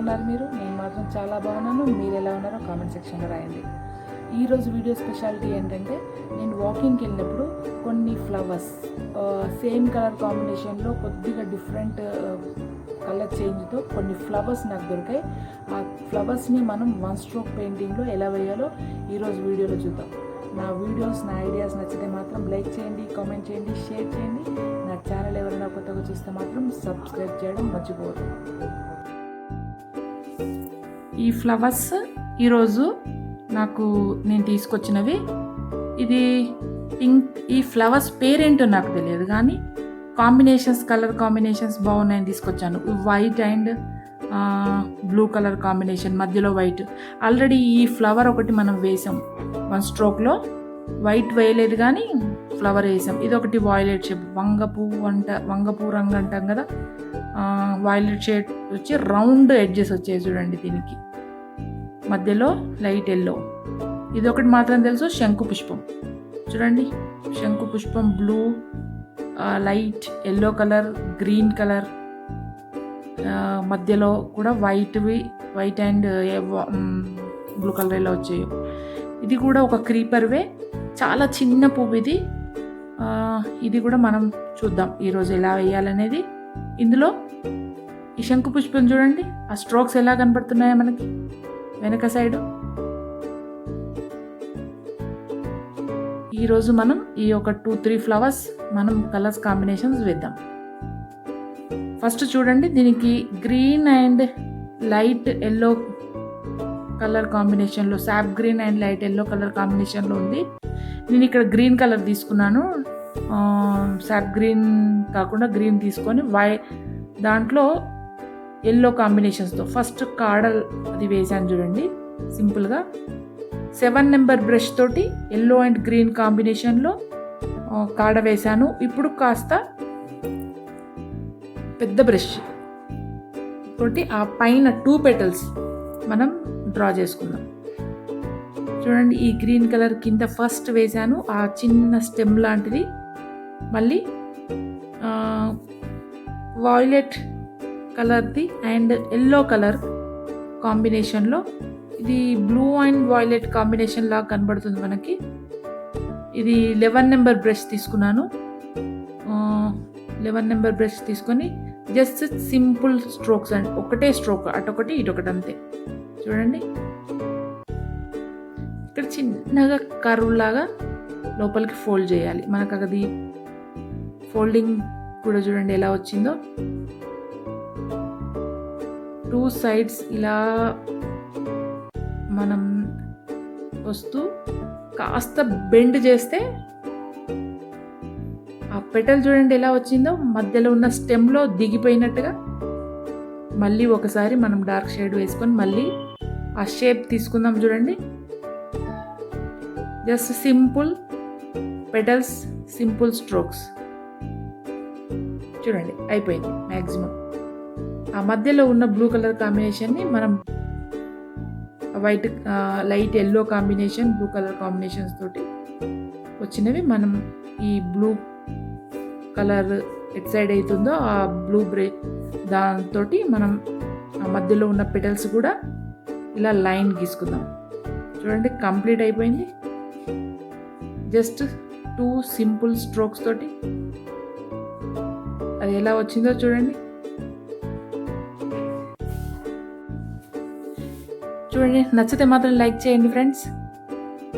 ఉన్నారు మీరు? నేను మాత్రం చాలా బాగున్నాను. మీరు ఎలా ఉన్నారో కామెంట్ సెక్షన్లో రాయండి. ఈరోజు వీడియో స్పెషాలిటీ ఏంటంటే, నేను వాకింగ్కి వెళ్ళినప్పుడు కొన్ని ఫ్లవర్స్ సేమ్ కలర్ కాంబినేషన్లో కొద్దిగా డిఫరెంట్ కలర్ చేంజ్తో కొన్ని ఫ్లవర్స్ నాకు దొరికాయి. ఆ ఫ్లవర్స్ని మనం వన్ స్ట్రోక్ పెయింటింగ్లో ఎలా వేయాలో ఈరోజు వీడియోలో చూద్దాం. నా వీడియోస్, నా ఐడియాస్ నచ్చితే మాత్రం లైక్ చేయండి, కామెంట్ చేయండి, షేర్ చేయండి. నా ఛానల్ ఎవరైనా కొత్తగా చూస్తే మాత్రం సబ్స్క్రైబ్ చేయడం మర్చిపోవద్దు. ఈ ఫ్లవర్స్ ఈరోజు నేను తీసుకొచ్చినవి. ఇది పింక్. ఈ ఫ్లవర్స్ పేరేంటో నాకు తెలియదు, కానీ కలర్ కాంబినేషన్స్ బాగున్నాయని తీసుకొచ్చాను. White and blue colour combination, మధ్యలో వైట్. ఆల్రెడీ ఈ ఫ్లవర్ ఒకటి మనం వేసాం వన్ స్ట్రోక్లో. వైట్ వేయలేదు కానీ ఫ్లవర్ వేసాం. ఇది ఒకటి వాయిలెట్ షేప్, వంగపూ రంగు అంటాం కదా, వాయిలెట్ షేడ్ వచ్చి రౌండ్ ఎడ్జెస్ వచ్చాయి చూడండి. దీనికి మధ్యలో లైట్ ఎల్లో. ఇది ఒకటి మాత్రం తెలుసు, శంకు పుష్పం. చూడండి, శంకు పుష్పం blue, light yellow colour, green colour, మధ్యలో కూడా వైట్ అండ్ బ్లూ కలర్ ఎలా వచ్చాయో. ఇది కూడా ఒక క్రీపర్వే, చాలా చిన్న పువ్వు ఇది. ఇది కూడా మనం చూద్దాం ఈరోజు ఎలా వేయాలనేది. ఇందులో ఈ శంకు పుష్పం చూడండి, ఆ స్ట్రోక్స్ ఎలా కనపడుతున్నాయో మనకి వెనక సైడు. ఈరోజు మనం ఈ ఒక 2-3 ఫ్లవర్స్ మనం కలర్స్ కాంబినేషన్స్ వేద్దాం. ఫస్ట్ చూడండి, దీనికి green and light yellow colour కాంబినేషన్లో, sap green and light yellow colour కాంబినేషన్లో ఉంది. నేను ఇక్కడ గ్రీన్ కలర్ తీసుకున్నాను. సాప్ గ్రీన్ కాకుండా గ్రీన్ తీసుకొని దాంట్లో ఎల్లో కాంబినేషన్స్తో ఫస్ట్ కాడల్ అది వేసాను చూడండి. సింపుల్గా 7 నెంబర్ బ్రష్ తోటి ఎల్లో అండ్ గ్రీన్ కాంబినేషన్లో కాడ వేసాను. ఇప్పుడు కాస్త పెద్ద బ్రష్ తోటి ఆ పైన 2 petals మనం డ్రా చేసుకుందాం. చూడండి, ఈ గ్రీన్ కలర్ కింద ఫస్ట్ వేసాను, ఆ చిన్న స్టెమ్ లాంటిది. మళ్ళీ వాయిలెట్ కలర్ది అండ్ ఎల్లో కలర్ కాంబినేషన్లో, ఇది బ్లూ అండ్ వాయిలెట్ కాంబినేషన్ లాగా కనబడుతుంది మనకి. ఇది 11 నెంబర్ బ్రష్ తీసుకున్నాను. 11 నెంబర్ బ్రష్ తీసుకొని జస్ట్ సింపుల్ స్ట్రోక్స్ అండ్ ఒకటే స్ట్రోక్, అటొకటి ఇటొకటి అంతే. చూడండి, ఇక్కడ చిన్నగా కర్వ్ లాగా లోపలికి ఫోల్డ్ చేయాలి. మనకు అది ఫోల్డింగ్ కూడా చూడండి ఎలా వచ్చిందో. 2 sides ఇలా మనం వస్తూ కాస్త బెండ్ చేస్తే ఆ పెటల్ చూడండి ఎలా వచ్చిందో, మధ్యలో ఉన్న స్టెమ్లో దిగిపోయినట్టుగా. మళ్ళీ ఒకసారి మనం డార్క్ షేడ్ వేసుకొని మళ్ళీ ఆ షేప్ తీసుకుందాం. చూడండి, just simple petals, simple strokes. చూడండి అయిపోయింది మ్యాక్సిమం. ఆ మధ్యలో ఉన్న బ్లూ కలర్ కాంబినేషన్ని మనం white, light yellow combination, blue colour combinations తోటి వచ్చినవి మనం ఈ బ్లూ కలర్ ఎట్ సైడ్ అవుతుందో ఆ బ్లూ దాంతో మనం ఆ మధ్యలో ఉన్న పెటల్స్ కూడా ఇలా లైన్ గీసుకుందాం. చూడండి కంప్లీట్ అయిపోయింది. జస్ట్ 2 సింపుల్ స్ట్రోక్స్ తోటి అది ఎలా వచ్చిందో చూడండి. చూడండి, నచ్చితే మాత్రం లైక్ చేయండి ఫ్రెండ్స్.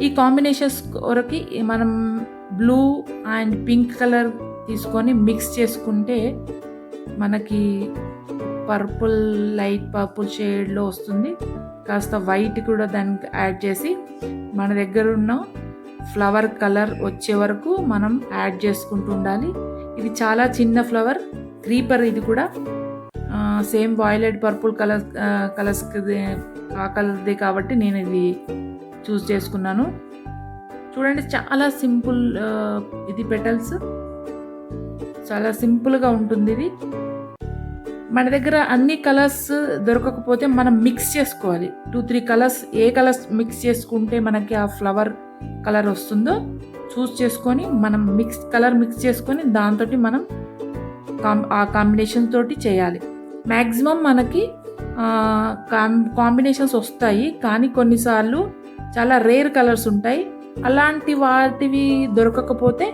ఈ కాంబినేషన్స్ కొరకి మనం బ్లూ అండ్ పింక్ కలర్ తీసుకొని మిక్స్ చేసుకుంటే మనకి లైట్ పర్పుల్ షేడ్లో వస్తుంది. కాస్త వైట్ కూడా దానికి యాడ్ చేసి మన దగ్గర ఉన్న ఫ్లవర్ కలర్ వచ్చే వరకు మనం యాడ్ చేసుకుంటూ ఉండాలి. ఇది చాలా చిన్న ఫ్లవర్ క్రీపర్. ఇది కూడా సేమ్ వాయిలెట్ పర్పుల్ కలర్స్ ఆ కలర్దే కాబట్టి నేను ఇది చూస్ చేసుకున్నాను. చూడండి, చాలా సింపుల్. ఇది పెటల్స్ చాలా సింపుల్గా ఉంటుంది. ఇది మన దగ్గర అన్ని కలర్స్ దొరకకపోతే మనం మిక్స్ చేసుకోవాలి. 2-3 కలర్స్, ఏ కలర్స్ మిక్స్ చేసుకుంటే మనకి ఆ ఫ్లవర్ కలర్ వస్తుందో చూస్ చేసుకొని మనం మిక్స్ చేసుకొని దాంతో మనం ఆ కాంబినేషన్ తోటి చేయాలి. మ్యాక్సిమం మనకి కాంబినేషన్స్ వస్తాయి, కానీ కొన్నిసార్లు చాలా రేర్ కలర్స్ ఉంటాయి. అలాంటి వాటివి దొరకకపోతే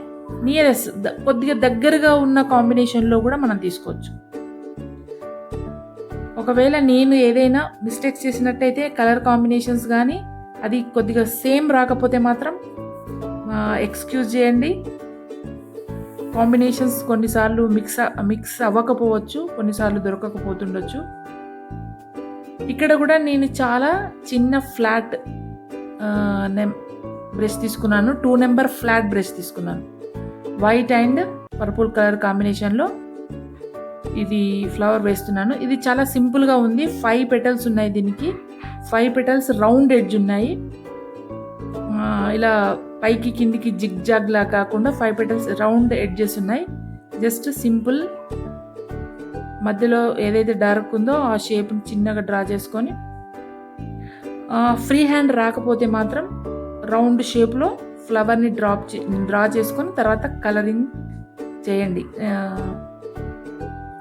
నియరెస్ట్ కొద్దిగా దగ్గరగా ఉన్న కాంబినేషన్లో కూడా మనం తీసుకోవచ్చు. ఒకవేళ నేను ఏదైనా మిస్టేక్స్ చేసినట్టయితే కలర్ కాంబినేషన్స్ కానీ అది కొద్దిగా సేమ్ రాకపోతే మాత్రం ఎక్స్క్యూజ్ చేయండి. కాంబినేషన్స్ కొన్నిసార్లు మిక్స్ అవ్వకపోవచ్చు, కొన్నిసార్లు దొరకకపోతుండొచ్చు. ఇక్కడ కూడా నేను చాలా చిన్న ఫ్లాట్ బ్రష్ తీసుకున్నాను. 2 నెంబర్ ఫ్లాట్ బ్రష్ తీసుకున్నాను. వైట్ అండ్ పర్పుల్ కలర్ కాంబినేషన్లో ఇది ఫ్లవర్ వేస్తున్నాను. ఇది చాలా సింపుల్గా ఉంది. 5 పెటల్స్ ఉన్నాయి దీనికి. 5 పెటల్స్ రౌండ్ ఎడ్జ్ ఉన్నాయి. ఇలా పైకి కిందికి జిగ్ జాగ్ లా కాకుండా 5 పెటల్స్ రౌండ్ ఎడ్జెస్ ఉన్నాయి. జస్ట్ సింపుల్ మధ్యలో ఏదైతే డార్క్ ఉందో ఆ షేప్ని చిన్నగా డ్రా చేసుకొని, ఫ్రీ హ్యాండ్ రాకపోతే మాత్రం రౌండ్ షేప్లో ఫ్లవర్ని డ్రా చేసుకొని తర్వాత కలరింగ్ చేయండి.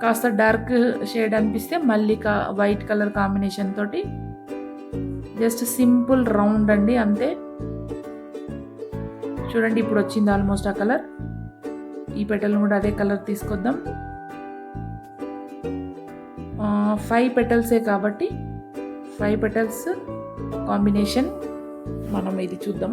కాస్త డార్క్ షేడ్ అనిపిస్తే మళ్ళీ వైట్ కలర్ కాంబినేషన్ తోటి జస్ట్ సింపుల్ రౌండ్ అండి, అంతే. చూడండి ఇప్పుడు వచ్చింది ఆల్మోస్ట్ ఆ కలర్. ఈ పెటల్ని కూడా అదే కలర్ తీసుకొద్దాం. 5 పెటల్సే కాబట్టి 5 పెటల్స్ కాంబినేషన్ మనం ఇది చూద్దాం.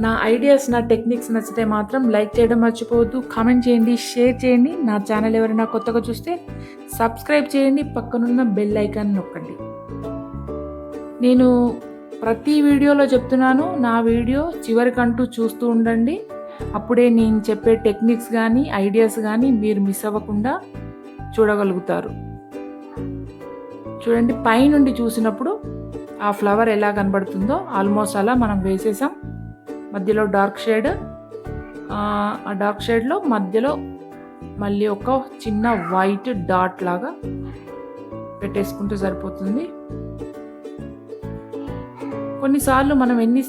నా ఐడియాస్, నా టెక్నిక్స్ నచ్చితే మాత్రం లైక్ చేయడం మర్చిపోవద్దు, కామెంట్ చేయండి, షేర్ చేయండి. నా ఛానల్ ఎవరైనా కొత్తగా చూస్తే సబ్స్క్రైబ్ చేయండి, పక్కనున్న బెల్ ఐకాన్ నొక్కండి. నేను ప్రతి వీడియోలో చెప్తున్నాను, నా వీడియో చివరికంటూ చూస్తూ ఉండండి. అప్పుడే నేను చెప్పే టెక్నిక్స్ కానీ ఐడియాస్ కానీ మీరు మిస్ అవ్వకుండా చూడగలుగుతారు. చూడండి పైనుండి చూసినప్పుడు ఆ ఫ్లవర్ ఎలా కనబడుతుందో ఆల్మోస్ట్ అలా మనం వేసేసాం. మధ్యలో డార్క్ షేడ్, ఆ డార్క్ షేడ్లో మధ్యలో మళ్ళీ ఒక చిన్న వైట్ డాట్ లాగా పెట్టేసుకుంటే సరిపోతుంది. కొన్నిసార్లు మనం ఎన్ని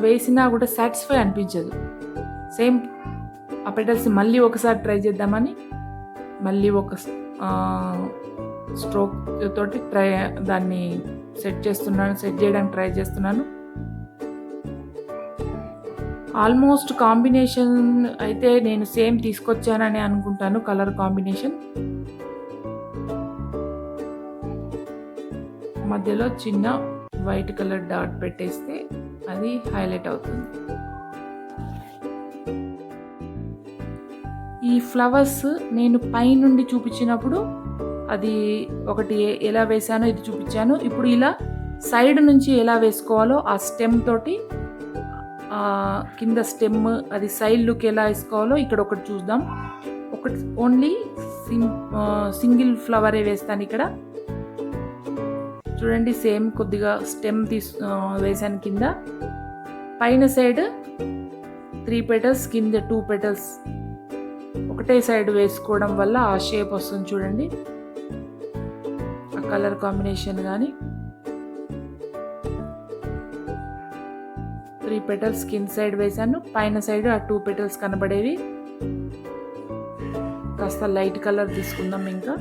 వేసినా కూడా సాటిస్ఫై అనిపించదు. సేమ్ ఆ పెటల్స్ మళ్ళీ ఒకసారి ట్రై చేద్దామని మళ్ళీ ఒక స్ట్రోక్ తోటి దాన్ని సెట్ చేయడానికి ట్రై చేస్తున్నాను. ఆల్మోస్ట్ కాంబినేషన్ అయితే నేను సేమ్ తీసుకొచ్చానని అనుకుంటాను. కలర్ కాంబినేషన్ మధ్యలో చిన్న వైట్ కలర్ డాట్ పెట్టేస్తే అది హైలైట్ అవుతుంది. ఈ ఫ్లవర్స్ నేను పైనుండి చూపించినప్పుడు అది ఒకటి ఎలా వేసానో ఇది చూపించాను. ఇప్పుడు ఇలా సైడ్ నుంచి ఎలా వేసుకోవాలో ఆ స్టెమ్ తోటి కింద స్టెమ్ అది సైడ్ లుక్ ఎలా వేసుకోవాలో ఇక్కడ ఒకటి చూద్దాం. ఒకటి ఓన్లీ సింగిల్ ఫ్లవరే వేస్తాను ఇక్కడ. చూడండి సేమ్ కొద్దిగా స్టెమ్ వేసాను కింద. పైన సైడ్ 3 పెటల్స్, కింద 2 పెటల్స్ ఒకటే సైడ్ వేసుకోవడం వల్ల ఆ షేప్ వస్తుంది. చూడండి ఆ కలర్ కాంబినేషన్ కానీ 3 పెటల్స్ కింద సైడ్ వేసాను, పైన సైడ్ ఆ 2 పెటల్స్ కనబడేవి. కాస్త లైట్ కలర్ తీసుకుందాం. ఇంకా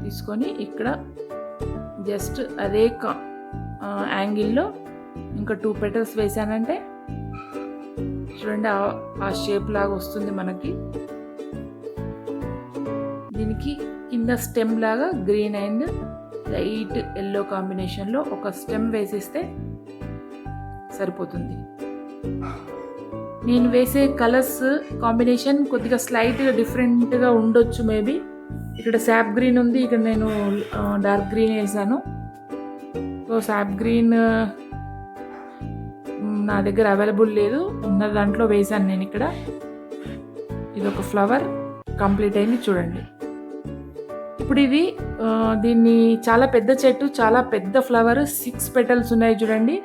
తీసుకొని ఇక్కడ జస్ట్ అదే యాంగిల్లో ఇంకా 2 పెటల్స్ వేసానంటే చూడండి ఆ షేప్ లాగా వస్తుంది మనకి. దీనికి కింద స్టెమ్ లాగా గ్రీన్ అండ్ లైట్ ఎల్లో కాంబినేషన్లో ఒక స్టెమ్ వేసేస్తే సరిపోతుంది. నేను వేసే కలర్స్ కాంబినేషన్ కొద్దిగా స్లైట్గా డిఫరెంట్గా ఉండొచ్చు మేబీ. ఇక్కడ శాప్ గ్రీన్ ఉంది, ఇక్కడ నేను డార్క్ గ్రీన్ వేసాను. సో శాప్ గ్రీన్ నా దగ్గర అవైలబుల్ లేదు, ఉన్న దాంట్లో వేసాను నేను ఇక్కడ. ఇది ఒక ఫ్లవర్ కంప్లీట్ అయింది చూడండి. ఇప్పుడు ఇది దీన్ని చాలా పెద్ద చెట్టు, చాలా పెద్ద ఫ్లవర్, 6 పెటల్స్ ఉన్నాయి చూడండి.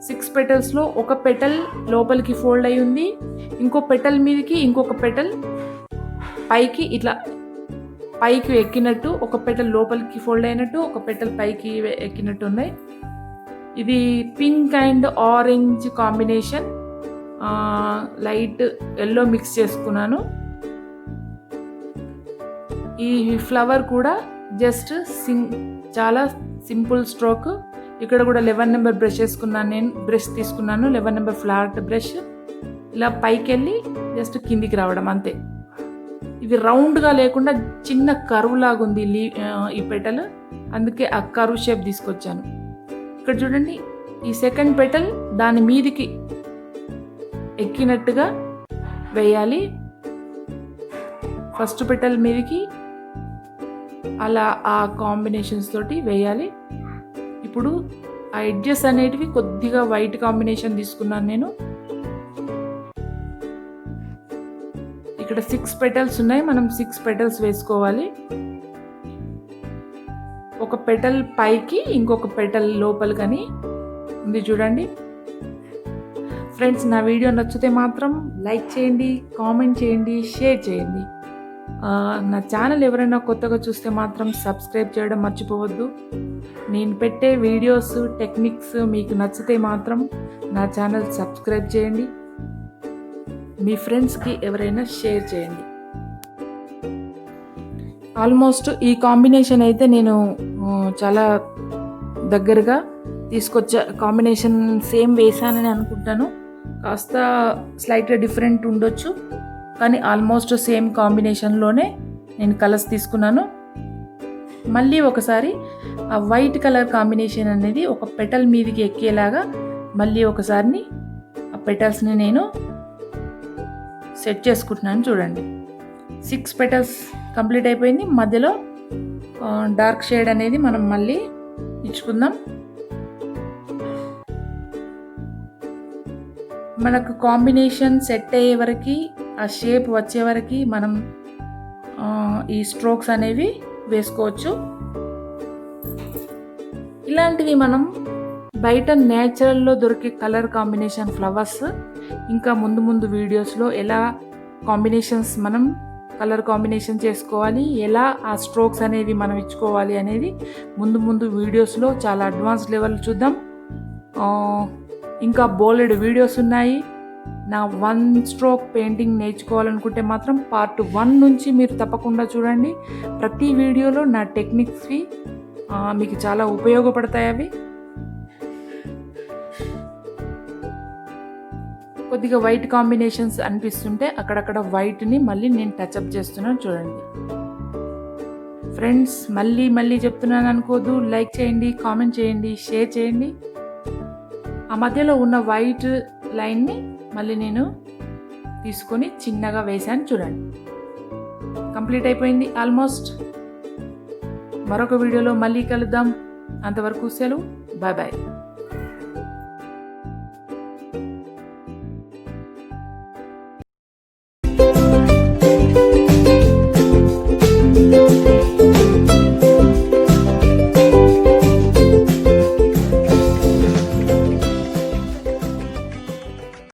6 పెటల్స్లో ఒక పెటల్ లోపలికి ఫోల్డ్ అయి ఉంది, ఇంకో పెటల్ మీదకి ఇంకొక పెటల్ పైకి ఇట్లా పైకి ఎక్కినట్టు, ఒక పెటల్ లోపలికి ఫోల్డ్ అయినట్టు, ఒక పెటల్ పైకి ఎక్కినట్టు ఉన్నాయి. ఇది pink and orange combination, light yellow mix చేసుకున్నాను. ఈ ఫ్లవర్ కూడా జస్ట్ చాలా సింపుల్ స్ట్రోక్. ఇక్కడ కూడా 11 నెంబర్ బ్రష్ వేసుకున్నాను, నేను బ్రష్ తీసుకున్నాను 11 నెంబర్ ఫ్లాట్ బ్రష్. ఇలా పైకి వెళ్ళి జస్ట్ కిందికి రావడం అంతే. ఇది రౌండ్గా లేకుండా చిన్న కర్వ్ లాగా ఉంది ఈ పెటల్, అందుకే ఆ కర్వ్ షేప్ తీసుకొచ్చాను. ఇక్కడ చూడండి, ఈ సెకండ్ పెటల్ దాని మీదికి ఎక్కినట్టుగా వేయాలి. ఫస్ట్ పెటల్ మీదికి అలా ఆ కాంబినేషన్స్ తోటి వేయాలి. ఇప్పుడు ఆ ఎడ్జెస్ అనేటివి కొద్దిగా వైట్ కాంబినేషన్ తీసుకున్నాను నేను. ఇక్కడ 6 పెటల్స్ ఉన్నాయి, మనం 6 పెటల్స్ వేసుకోవాలి. ఒక పెటల్ పైకి ఇంకొక పెటల్ లోపలికని ఉంది చూడండి. ఫ్రెండ్స్, నా వీడియో నచ్చితే మాత్రం లైక్ చేయండి, కామెంట్ చేయండి, షేర్ చేయండి. నా ఛానల్ ఎవరైనా కొత్తగా చూస్తే మాత్రం సబ్స్క్రైబ్ చేయడం మర్చిపోవద్దు. నేను పెట్టే వీడియోస్ టెక్నిక్స్ మీకు నచ్చితే మాత్రం నా ఛానల్ సబ్స్క్రైబ్ చేయండి, మీ ఫ్రెండ్స్కి ఎవరైనా షేర్ చేయండి. ఆల్మోస్ట్ ఈ కాంబినేషన్ అయితే నేను చాలా దగ్గరగా తీసుకొచ్చా. కాంబినేషన్ సేమ్ వేసానని అనుకుంటాను, కాస్త స్లైట్గా డిఫరెంట్ ఉండొచ్చు, కానీ ఆల్మోస్ట్ సేమ్ కాంబినేషన్లోనే నేను కలర్స్ తీసుకున్నాను. మళ్ళీ ఒకసారి ఆ వైట్ కలర్ కాంబినేషన్ అనేది ఒక పెటల్ మీదకి ఎక్కేలాగా మళ్ళీ ఒకసారి ఆ పెటల్స్ని నేను సెట్ చేసుకుంటున్నాను. చూడండి, 6 పెటల్స్ కంప్లీట్ అయిపోయింది. మధ్యలో డార్క్ షేడ్ అనేది మనం మళ్ళీ ఇచ్చుకుందాం. మనకు కాంబినేషన్ సెట్ అయ్యే వరకు, ఆ షేప్ వచ్చే వరకు మనం ఈ స్ట్రోక్స్ అనేవి వేసుకోవచ్చు. ఇలాంటివి మనం బయట నేచురల్లో దొరికే కలర్ కాంబినేషన్ ఫ్లవర్స్ ఇంకా ముందు ముందు వీడియోస్లో ఎలా కాంబినేషన్స్ మనం కలర్ కాంబినేషన్ చేసుకోవాలి, ఎలా ఆ స్ట్రోక్స్ అనేవి మనం ఇచ్చుకోవాలి అనేది ముందు ముందు వీడియోస్లో చాలా అడ్వాన్స్ లెవెల్ చూద్దాం. ఇంకా బోలెడ్ వీడియోస్ ఉన్నాయి. నా 1 స్ట్రోక్ పెయింటింగ్ నేర్చుకోవాలనుకుంటే మాత్రం పార్ట్ 1 నుంచి మీరు తప్పకుండా చూడండి. ప్రతి వీడియోలో నా టెక్నిక్స్వి మీకు చాలా ఉపయోగపడతాయి. అవి కొద్దిగా వైట్ కాంబినేషన్స్ అనిపిస్తుంటే అక్కడక్కడ వైట్ని మళ్ళీ నేను టచ్అప్ చేస్తున్నాను చూడండి. ఫ్రెండ్స్, మళ్ళీ చెప్తున్నాను అనుకోదు, లైక్ చేయండి, కామెంట్ చేయండి, షేర్ చేయండి. ఆ మధ్యలో ఉన్న వైట్ లైన్ని మళ్ళీ నేను తీసుకొని చిన్నగా వేసాను చూడండి. కంప్లీట్ అయిపోయింది ఆల్మోస్ట్. మరొక వీడియోలో మళ్ళీ కలుద్దాం. అంతవరకు సెలవు, బాయ్ బాయ్.